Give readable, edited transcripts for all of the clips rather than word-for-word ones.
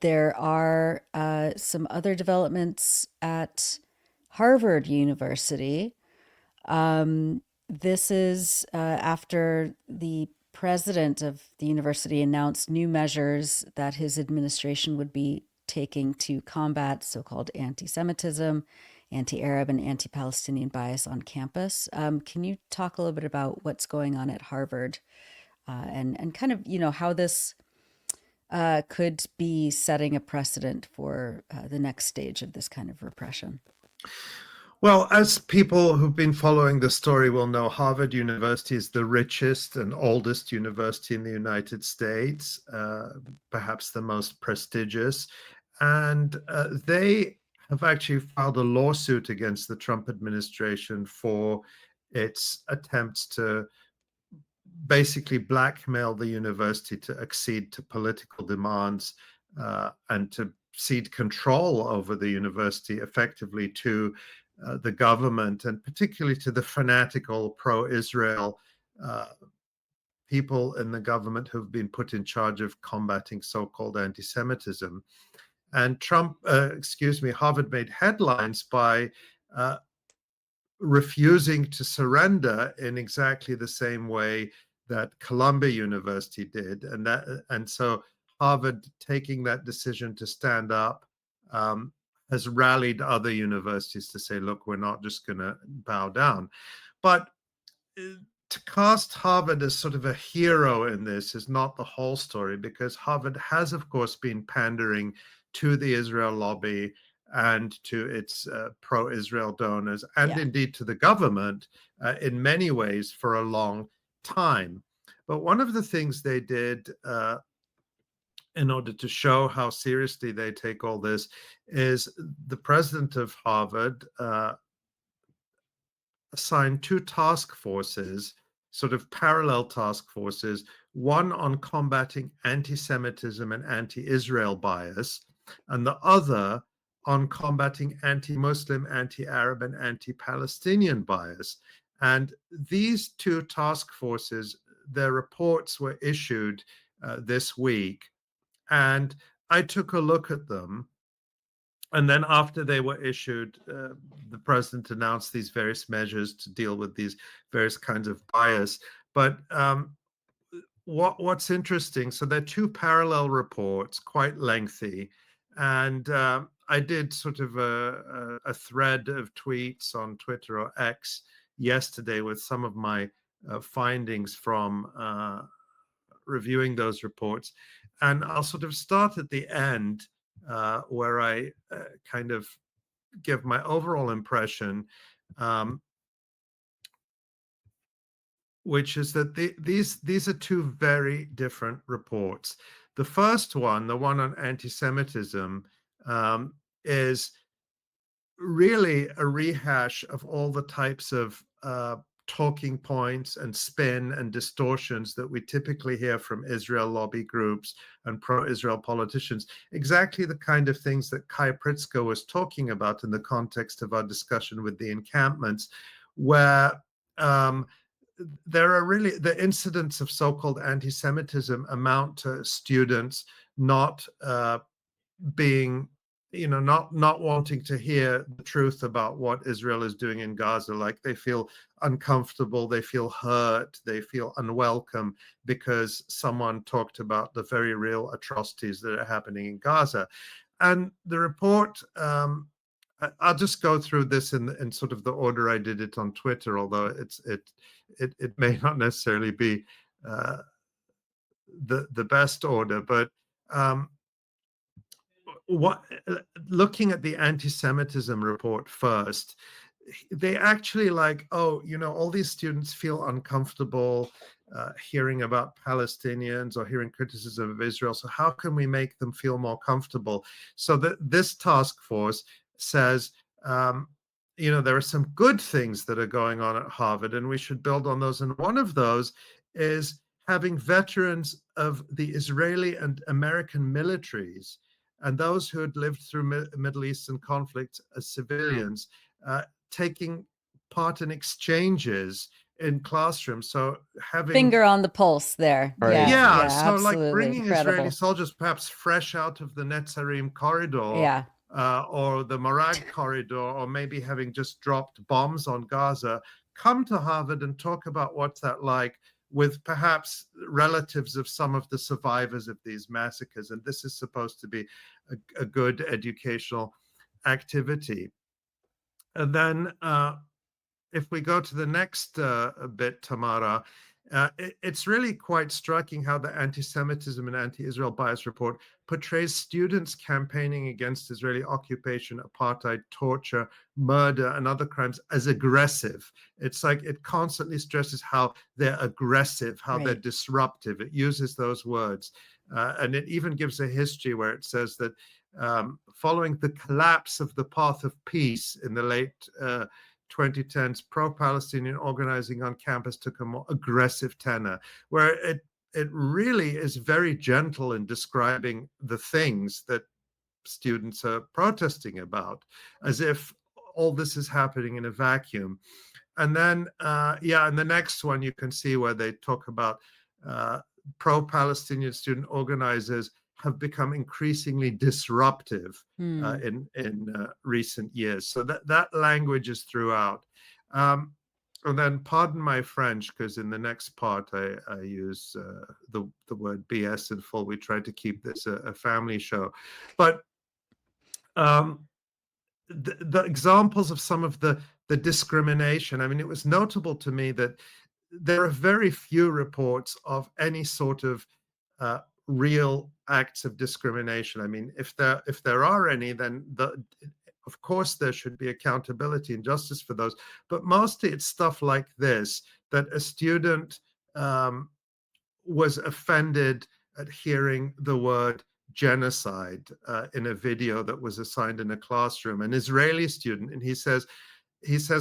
there are some other developments at Harvard University. This is after the president of the university announced new measures that his administration would be taking to combat so-called anti-Semitism, anti-Arab, and anti-Palestinian bias on campus. Can you talk a little bit about what's going on at Harvard and kind of, how this could be setting a precedent for the next stage of this kind of repression? Well, as people who've been following the story will know, Harvard University is the richest and oldest university in the United States, perhaps the most prestigious. And they have actually filed a lawsuit against the Trump administration for its attempts to basically blackmail the university to accede to political demands and to cede control over the university effectively to the government, and particularly to the fanatical pro-Israel people in the government who've been put in charge of combating so-called anti-Semitism. And Harvard made headlines by refusing to surrender in exactly the same way that Columbia University did, and so Harvard, taking that decision to stand up, has rallied other universities to say, look, we're not just going to bow down. But to cast Harvard as sort of a hero in this is not the whole story, because Harvard has, of course, been pandering to the Israel lobby and to its pro-Israel donors, and indeed to the government in many ways for a long time. But one of the things they did in order to show how seriously they take all this is the president of Harvard assigned two task forces, sort of parallel task forces, one on combating anti-Semitism and anti-Israel bias, and the other on combating anti-Muslim, anti-Arab, and anti-Palestinian bias. And these two task forces, their reports were issued this week. And I took a look at them. And then after they were issued, the president announced these various measures to deal with these various kinds of bias. But what's interesting, so they're two parallel reports, quite lengthy. And I did sort of a thread of tweets on Twitter or X yesterday with some of my findings from reviewing those reports. And I'll sort of start at the end where I kind of give my overall impression, which is that these are two very different reports. The first one, the one on anti-Semitism, is really a rehash of all the types of talking points and spin and distortions that we typically hear from Israel lobby groups and pro-Israel politicians, exactly the kind of things that 𝐤𝐿 𝐄𝐥𝐞𝐜 was talking about in the context of our discussion with the encampments, where there are really the incidents of so-called anti-Semitism amount to students not being not wanting to hear the truth about what Israel is doing in Gaza. Like, they feel uncomfortable, they feel hurt, they feel unwelcome because someone talked about the very real atrocities that are happening in Gaza. And the report, I'll just go through this in sort of the order I did it on Twitter, although it may not necessarily be the best order, but looking at the anti-Semitism report first, they actually all these students feel uncomfortable hearing about Palestinians or hearing criticism of Israel. So how can we make them feel more comfortable? So this task force says, there are some good things that are going on at Harvard, and we should build on those. And one of those is having veterans of the Israeli and American militaries and those who had lived through Middle Eastern conflicts as civilians taking part in exchanges in classrooms. So having finger on the pulse there. Crazy. Yeah, so like absolutely bringing incredible. Israeli soldiers perhaps fresh out of the Netzarim corridor, Yeah. or the Marag corridor, or maybe having just dropped bombs on Gaza, come to Harvard and talk about what's that like with perhaps relatives of some of the survivors of these massacres. And this is supposed to be a good educational activity. And then if we go to the next bit, Tamara, it's really quite striking how the Anti-Semitism and Anti-Israel Bias report portrays students campaigning against Israeli occupation, apartheid, torture, murder, and other crimes as aggressive. It's like it constantly stresses how they're aggressive, how they're disruptive. It uses those words. And it even gives a history where it says that following the collapse of the path of peace in the late 2010s, pro-Palestinian organizing on campus took a more aggressive tenor, where it really is very gentle in describing the things that students are protesting about, as if all this is happening in a vacuum. And then, and the next one you can see where they talk about pro-Palestinian student organizers have become increasingly disruptive in recent years. So that language is throughout. And then, pardon my French, because in the next part I use the word BS in full. We try to keep this a family show. But the examples of some of the discrimination, I mean, it was notable to me that there are very few reports of any sort of real acts of discrimination. I mean, if there are any, then of course there should be accountability and justice for those. But mostly it's stuff like this, that a student was offended at hearing the word genocide in a video that was assigned in a classroom, an Israeli student, and he says,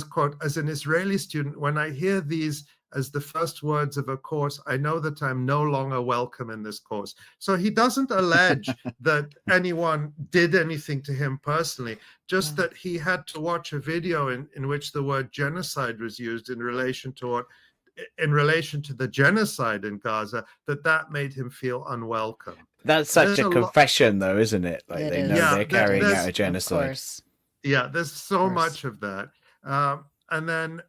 quote, "As an Israeli student, when I hear these as the first words of a course, I know that I'm no longer welcome in this course." So he doesn't allege that anyone did anything to him personally, just that he had to watch a video in which the word genocide was used in relation to the genocide in Gaza, that made him feel unwelcome. That's such a confession, though, isn't it? Like they know they're carrying out a genocide. Yeah, there's so much of that. And then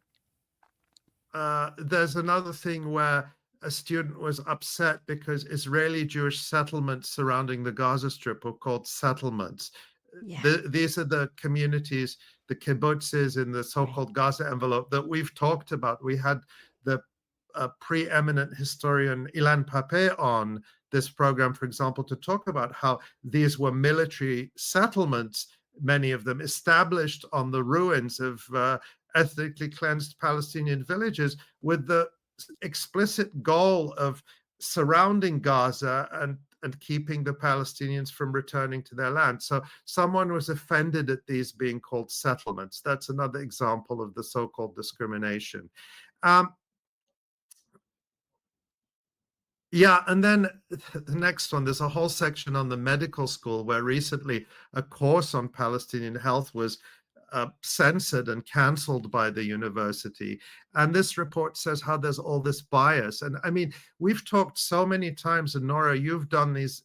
there's another thing where a student was upset because Israeli Jewish settlements surrounding the Gaza Strip were called settlements. These are the communities, the kibbutzes in the so-called Gaza envelope that we've talked about. We had the preeminent historian Ilan Pappé on this program, for example, to talk about how these were military settlements, many of them established on the ruins of ethnically cleansed Palestinian villages, with the explicit goal of surrounding Gaza and keeping the Palestinians from returning to their land. So someone was offended at these being called settlements. That's another example of the so-called discrimination. Yeah, and then the next one, there's a whole section on the medical school where recently a course on Palestinian health was censored and cancelled by the university. And this report says how there's all this bias. And I mean, we've talked so many times, and Nora, you've done this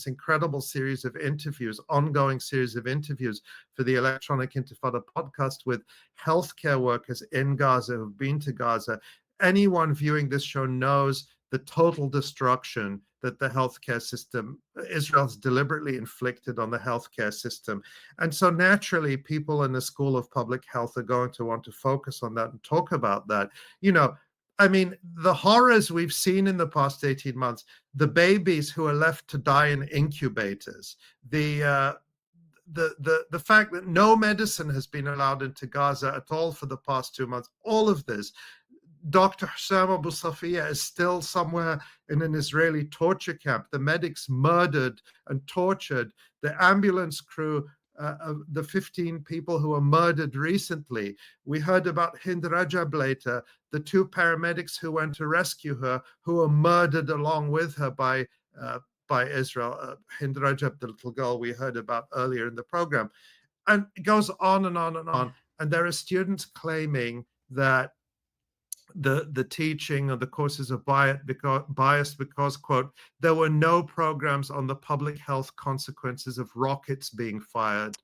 incredible series of interviews, ongoing series of interviews for the Electronic Intifada podcast with healthcare workers in Gaza who've been to Gaza. Anyone viewing this show knows the total destruction that the healthcare system, Israel's deliberately inflicted on the healthcare system. And so naturally, people in the School of Public Health are going to want to focus on that and talk about that. You know, I mean, the horrors we've seen in the past 18 months, the babies who are left to die in incubators, the fact that no medicine has been allowed into Gaza at all for the past 2 months, all of this. Dr. Hussam Abu Safiya is still somewhere in an Israeli torture camp. The medics murdered and tortured. The ambulance crew, the 15 people who were murdered recently. We heard about Hind Rajab later, the 2 paramedics who went to rescue her, who were murdered along with her by Israel. Hind Rajab, the little girl we heard about earlier in the program. And it goes on and on and on. And there are students claiming that the teaching of the courses of bias because, quote, there were no programs on the public health consequences of rockets being fired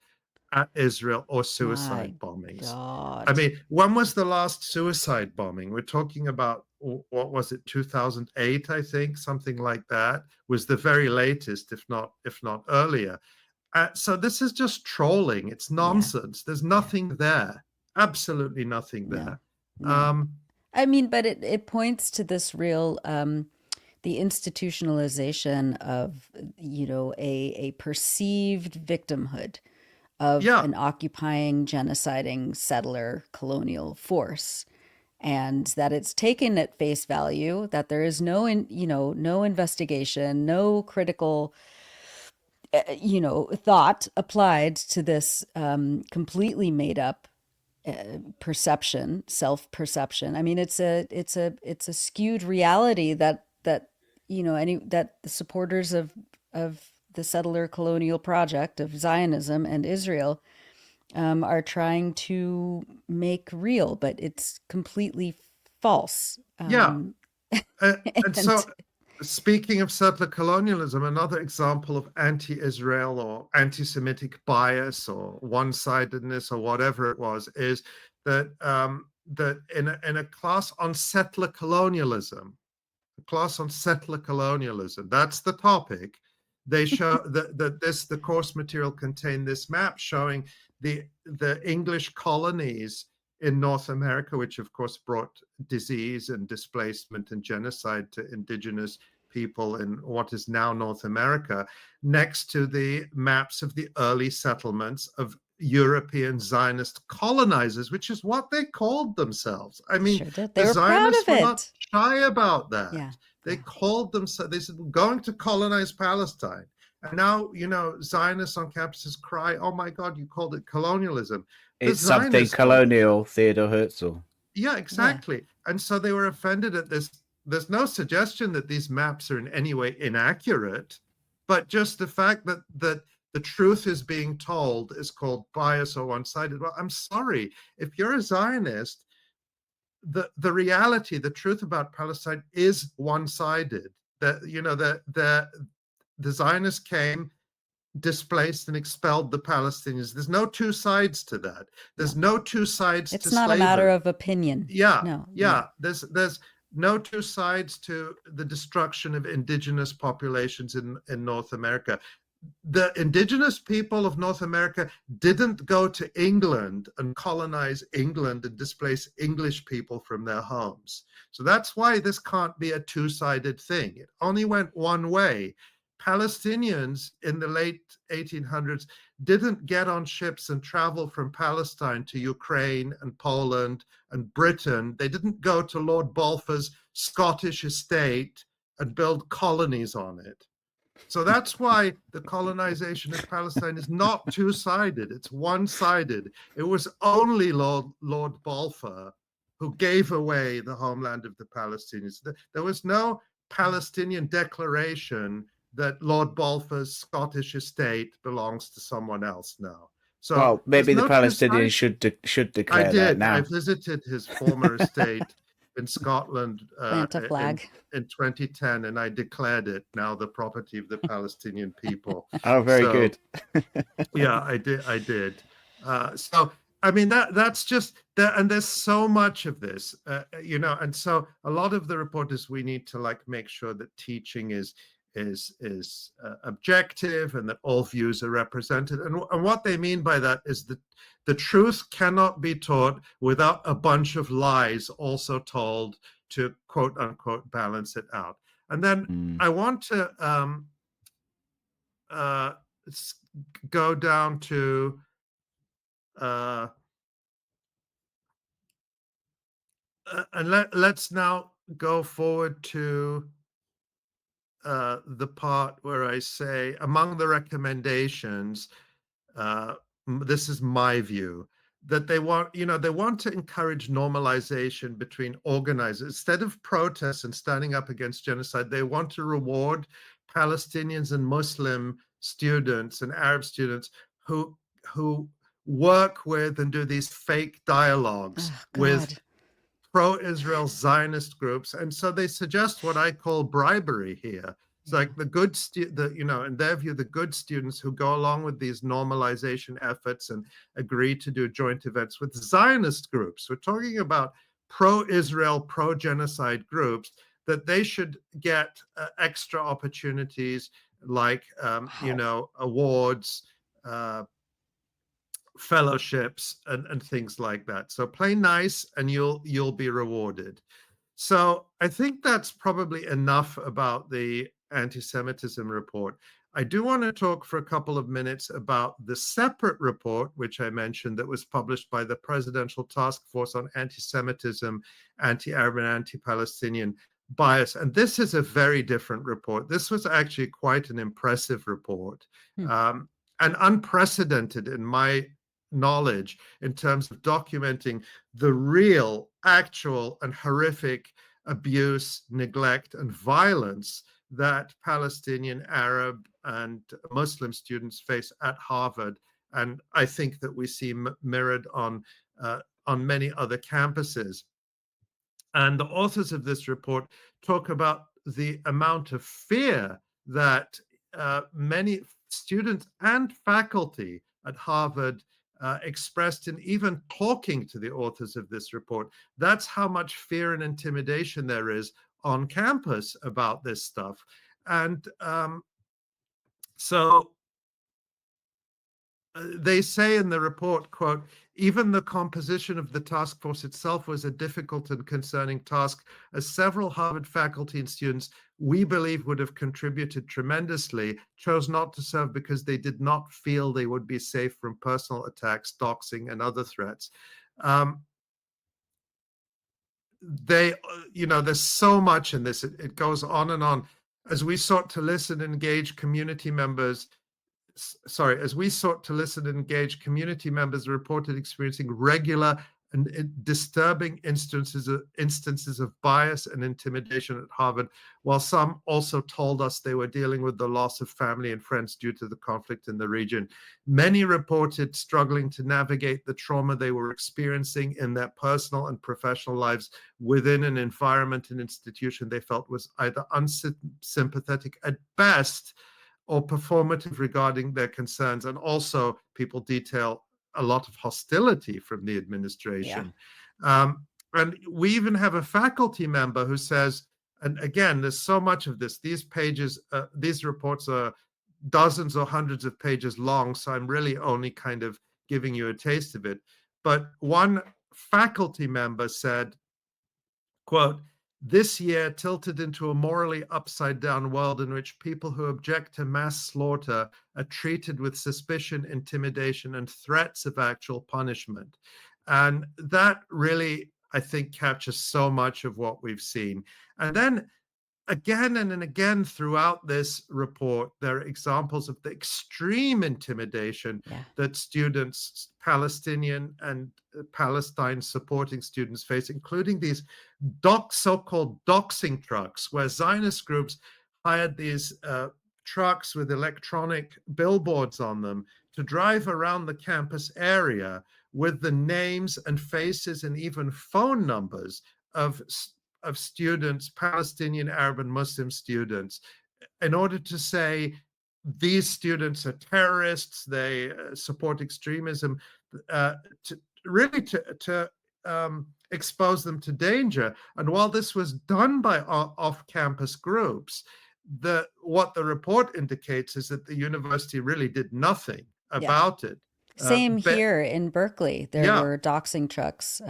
at Israel or suicide bombings. God. I mean, when was the last suicide bombing? We're talking about, what was it, 2008, I think, something like that was the very latest, if not earlier. So this is just trolling. It's nonsense. There's nothing there. Absolutely nothing there. No. I mean, but it points to this real the institutionalization of, you know, a perceived victimhood of an occupying, genociding, settler, colonial force, and that it's taken at face value, that there is no investigation, no critical thought applied to this completely made up perception, self-perception. I mean, it's a skewed reality that that the supporters of the settler colonial project of Zionism and Israel are trying to make real, but it's completely false. And so, speaking of settler colonialism, another example of anti-Israel or anti-Semitic bias or one-sidedness or whatever it was is that that in a class on settler colonialism, that's the topic. They show that the course material contained this map showing the English colonies in North America, which of course brought disease and displacement and genocide to indigenous people in what is now North America, next to the maps of the early settlements of European Zionist colonizers, which is what they called themselves. I mean, the Zionists were not shy about that. Yeah. They called themselves, they said, we're going to colonize Palestine. And now, Zionists on campuses cry, oh my God, you called it colonialism. It's something colonial, Theodor Herzl. Yeah, exactly. Yeah. And so they were offended at this. There's no suggestion that these maps are in any way inaccurate, but just the fact that the truth is being told is called bias or one-sided. Well, I'm sorry. If you're a Zionist, the reality, the truth about Palestine is one-sided. That the Zionists came, displaced and expelled the Palestinians. There's no two sides to that. There's no two sides to slavery. It's not a matter of opinion. There's no two sides to the destruction of indigenous populations in North America. The indigenous people of North America didn't go to England and colonize England and displace English people from their homes. So that's why this can't be a two-sided thing. It only went one way. Palestinians in the late 1800s didn't get on ships and travel from Palestine to Ukraine and Poland and Britain. They didn't go to Lord Balfour's Scottish estate and build colonies on it. So that's why the colonization of Palestine is not two-sided, it's one-sided. It was only Lord Balfour who gave away the homeland of the Palestinians. There was no Palestinian declaration that Lord Balfour's Scottish estate belongs to someone else now. So, well, maybe the Palestinians should declare that now. I visited his former estate in Scotland in 2010, and I declared it now the property of the Palestinian people. Oh, very good. Yeah, I did. So, I mean, that's just that, and there's so much of this, and so a lot of the reporters, we need to make sure that teaching is objective and that all views are represented. And what they mean by that is that the truth cannot be taught without a bunch of lies also told to quote unquote balance it out. And then I want to go down to and let's now go forward to the part where I say, among the recommendations, this is my view, that they want to encourage normalization between organizers. Instead of protests and standing up against genocide, they want to reward Palestinians and Muslim students and Arab students who work with and do these fake dialogues with pro-Israel Zionist groups. And so they suggest what I call bribery here. It's like the good, in their view, the good students who go along with these normalization efforts and agree to do joint events with Zionist groups. We're talking about pro-Israel, pro-genocide groups, that they should get extra opportunities like, awards, fellowships, and things like that. So play nice and you'll be rewarded. So I think that's probably enough about the anti-Semitism report. I do want to talk for a couple of minutes about the separate report, which I mentioned, that was published by the Presidential Task Force on Anti-Semitism, Anti-Arab and Anti-Palestinian Bias. And this is a very different report. This was actually quite an impressive report, and unprecedented in my knowledge in terms of documenting the real, actual, and horrific abuse, neglect, and violence that Palestinian, Arab, and Muslim students face at Harvard. And I think that we see mirrored on many other campuses. And the authors of this report talk about the amount of fear that many students and faculty at Harvard expressed in even talking to the authors of this report. That's how much fear and intimidation there is on campus about this stuff. And so they say in the report, quote, even the composition of the task force itself was a difficult and concerning task, as several Harvard faculty and students we believe would have contributed tremendously, chose not to serve because they did not feel they would be safe from personal attacks, doxing, and other threats. There's so much in this. It goes on and on. As we sought to listen and engage community members, reported experiencing regular and disturbing instances of bias and intimidation at Harvard, while some also told us they were dealing with the loss of family and friends due to the conflict in the region. Many reported struggling to navigate the trauma they were experiencing in their personal and professional lives within an environment and institution they felt was either unsympathetic at best or performative regarding their concerns. And also people detail a lot of hostility from the administration. And we even have a faculty member who says, and again, there's so much of this, these pages, these reports are dozens or hundreds of pages long, so I'm really only kind of giving you a taste of it. But one faculty member said, quote, this year tilted into a morally upside-down world in which people who object to mass slaughter are treated with suspicion, intimidation, and threats of actual punishment. And that really, I think, captures so much of what we've seen. And then again and again throughout this report, there are examples of the extreme intimidation that students, Palestinian and Palestine supporting students face, including these so-called doxing trucks, where Zionist groups hired these trucks with electronic billboards on them to drive around the campus area with the names and faces and even phone numbers of students, Palestinian, Arab, and Muslim students, in order to say these students are terrorists, they support extremism, to expose them to danger. And while this was done by off-campus groups, what the report indicates is that the university really did nothing about it. Same here in Berkeley. There were doxing trucks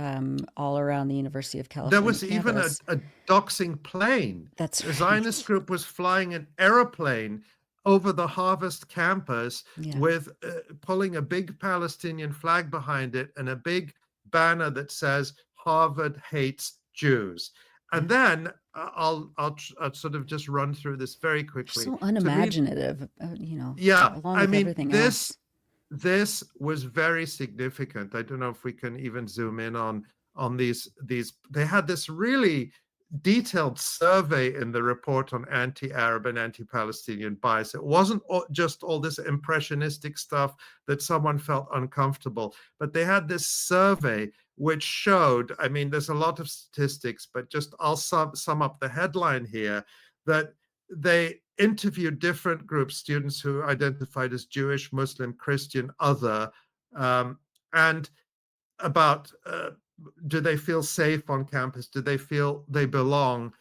all around the University of California. There was even a doxing plane. That's right. The Zionist group was flying an airplane over the Harvard campus with pulling a big Palestinian flag behind it and a big banner that says Harvard hates Jews. And then I'll sort of just run through this very quickly. So unimaginative, along with everything else. This was very significant. I don't know if we can even zoom in on these. They had this really detailed survey in the report on anti-Arab and anti-Palestinian bias. It wasn't just all this impressionistic stuff that someone felt uncomfortable, but they had this survey which showed, I mean, there's a lot of statistics, but just I'll sum up the headline here, that they interviewed different groups, students who identified as Jewish, Muslim, Christian, other, and about do they feel safe on campus? Do they feel they belong?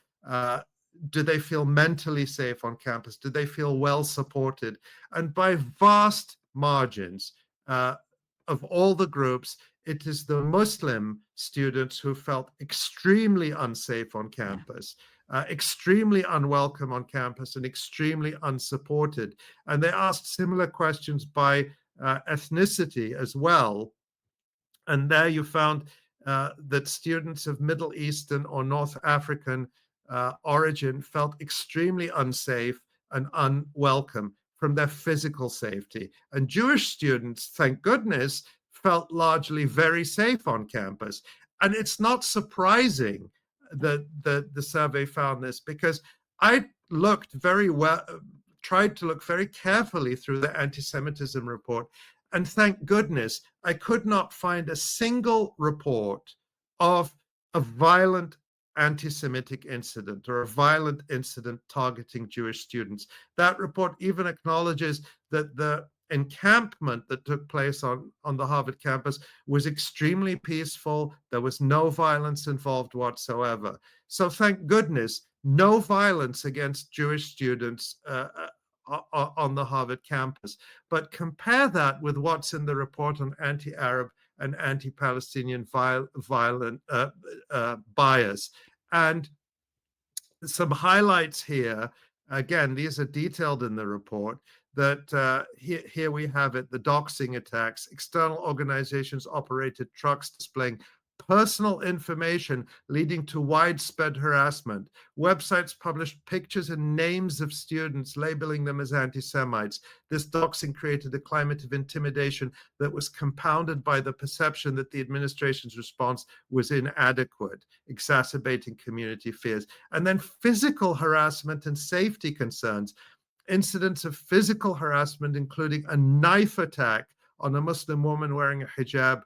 Do they feel mentally safe on campus? Do they feel well supported? And by vast margins of all the groups, it is the Muslim students who felt extremely unsafe on campus, extremely unwelcome on campus, and extremely unsupported. And they asked similar questions by ethnicity as well. And there you found that students of Middle Eastern or North African origin felt extremely unsafe and unwelcome from their physical safety. And Jewish students, thank goodness, felt largely very safe on campus. And it's not surprising that the survey found this, because I looked very well, tried to look very carefully through the anti-Semitism report. And thank goodness, I could not find a single report of a violent anti-Semitic incident or a violent incident targeting Jewish students. That report even acknowledges that the encampment that took place on the Harvard campus was extremely peaceful. There was no violence involved whatsoever. So thank goodness, no violence against Jewish students on the Harvard campus. But compare that with what's in the report on anti-Arab and anti-Palestinian violent bias. And some highlights here, again, these are detailed in the report, that here we have it, the doxing attacks, external organizations operated trucks displaying personal information leading to widespread harassment. Websites published pictures and names of students, labeling them as anti-Semites. This doxing created a climate of intimidation that was compounded by the perception that the administration's response was inadequate, exacerbating community fears. And then physical harassment and safety concerns. Incidents of physical harassment, including a knife attack on a Muslim woman wearing a hijab,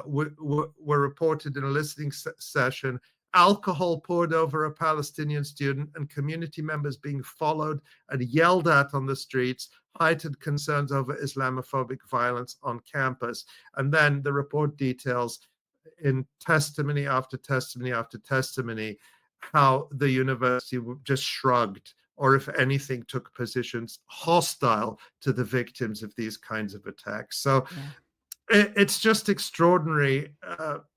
were reported in a listening session, alcohol poured over a Palestinian student, and community members being followed and yelled at on the streets, heightened concerns over Islamophobic violence on campus. And then the report details in testimony after testimony after testimony how the university just shrugged, or if anything, took positions hostile to the victims of these kinds of attacks. So it's just extraordinary,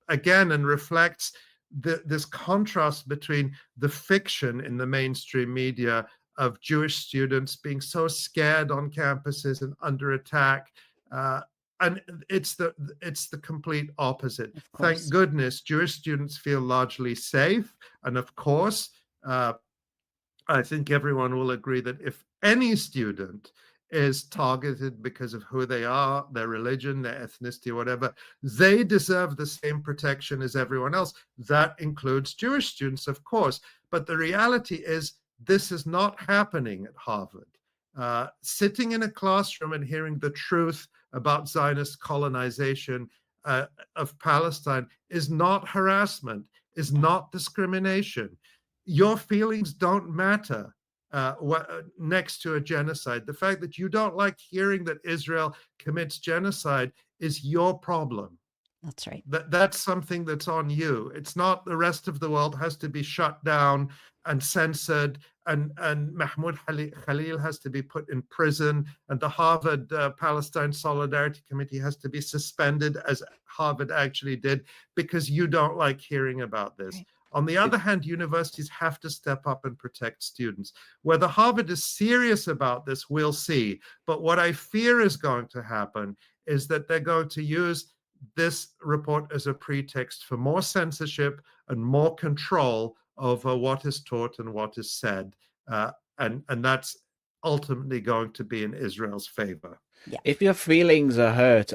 again, and reflects this contrast between the fiction in the mainstream media of Jewish students being so scared on campuses and under attack. And it's the complete opposite. Thank goodness Jewish students feel largely safe. And of course, I think everyone will agree that if any student is targeted because of who they are, their religion, their ethnicity, whatever, they deserve the same protection as everyone else. That includes Jewish students, of course. But the reality is this is not happening at Harvard. Sitting in a classroom and hearing the truth about Zionist colonization of Palestine is not harassment, is not discrimination. Your feelings don't matter next to a genocide. The fact that you don't like hearing that Israel commits genocide is your problem. That's right. That's something that's on you. It's not the rest of the world has to be shut down and censored, and Mahmoud Khalil has to be put in prison, and the Harvard Palestine Solidarity Committee has to be suspended, as Harvard actually did, because you don't like hearing about this. Right. On the other hand, universities have to step up and protect students. Whether Harvard is serious about this, we'll see. But what I fear is going to happen is that they're going to use this report as a pretext for more censorship and more control over what is taught and what is said. And that's ultimately going to be in Israel's favor. Yeah. If your feelings are hurt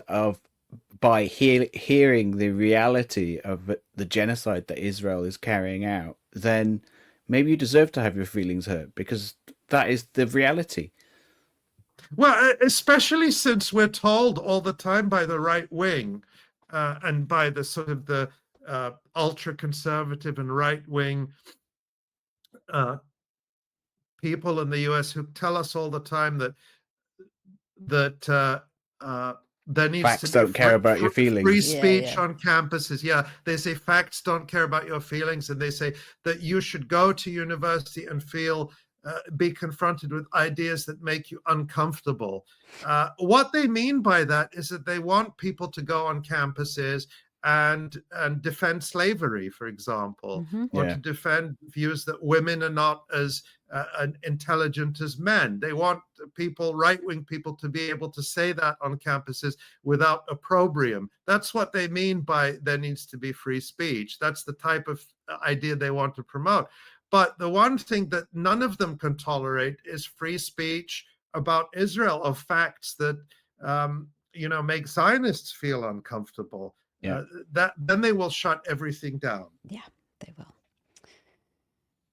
by hearing the reality of the genocide that Israel is carrying out, then maybe you deserve to have your feelings hurt, because that is the reality. Well, especially since we're told all the time by the right wing and by the sort of the ultra conservative and right wing people in the US who tell us all the time that there needs Facts to be don't care about your feelings. Free speech on campuses. Yeah, they say facts don't care about your feelings, and they say that you should go to university and feel be confronted with ideas that make you uncomfortable. What they mean by that is that they want people to go on campuses and defend slavery, for example, or to defend views that women are not as intelligent as men. They want people, right-wing people, to be able to say that on campuses without opprobrium. That's what they mean by there needs to be free speech. That's the type of idea they want to promote. But the one thing that none of them can tolerate is free speech about Israel, of facts that make Zionists feel uncomfortable. Then they will shut everything down. Yeah, they will.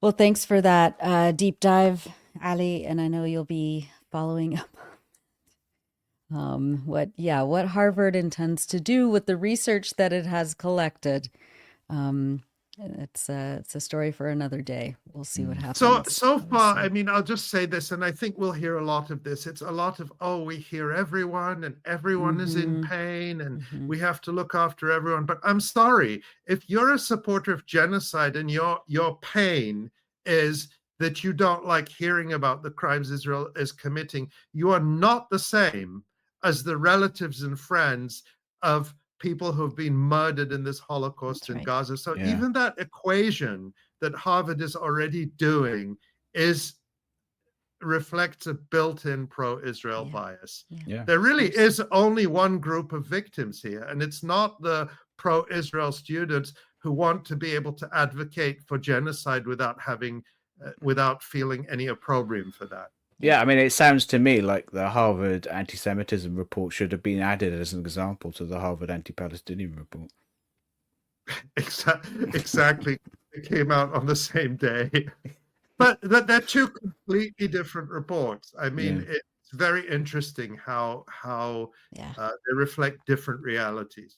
Well, thanks for that deep dive, Ali, and I know you'll be following up what Harvard intends to do with the research that it has collected. It's a story for another day. We'll see what happens. So far, I mean, I'll just say this, and I think we'll hear a lot of this. It's a lot of, we hear everyone, and everyone is in pain, and we have to look after everyone. But I'm sorry, if you're a supporter of genocide and your pain is that you don't like hearing about the crimes Israel is committing, you are not the same as the relatives and friends of people who've been murdered in this Holocaust in Gaza. So even that equation that Harvard is already doing reflects a built-in pro-Israel bias. There really is only one group of victims here, and it's not the pro-Israel students who want to be able to advocate for genocide without feeling any opprobrium for that. Yeah, I mean, it sounds to me like the Harvard anti-Semitism report should have been added as an example to the Harvard anti-Palestinian report. Exactly. It came out on the same day. But they're two completely different reports. I mean, it's very interesting how they reflect different realities.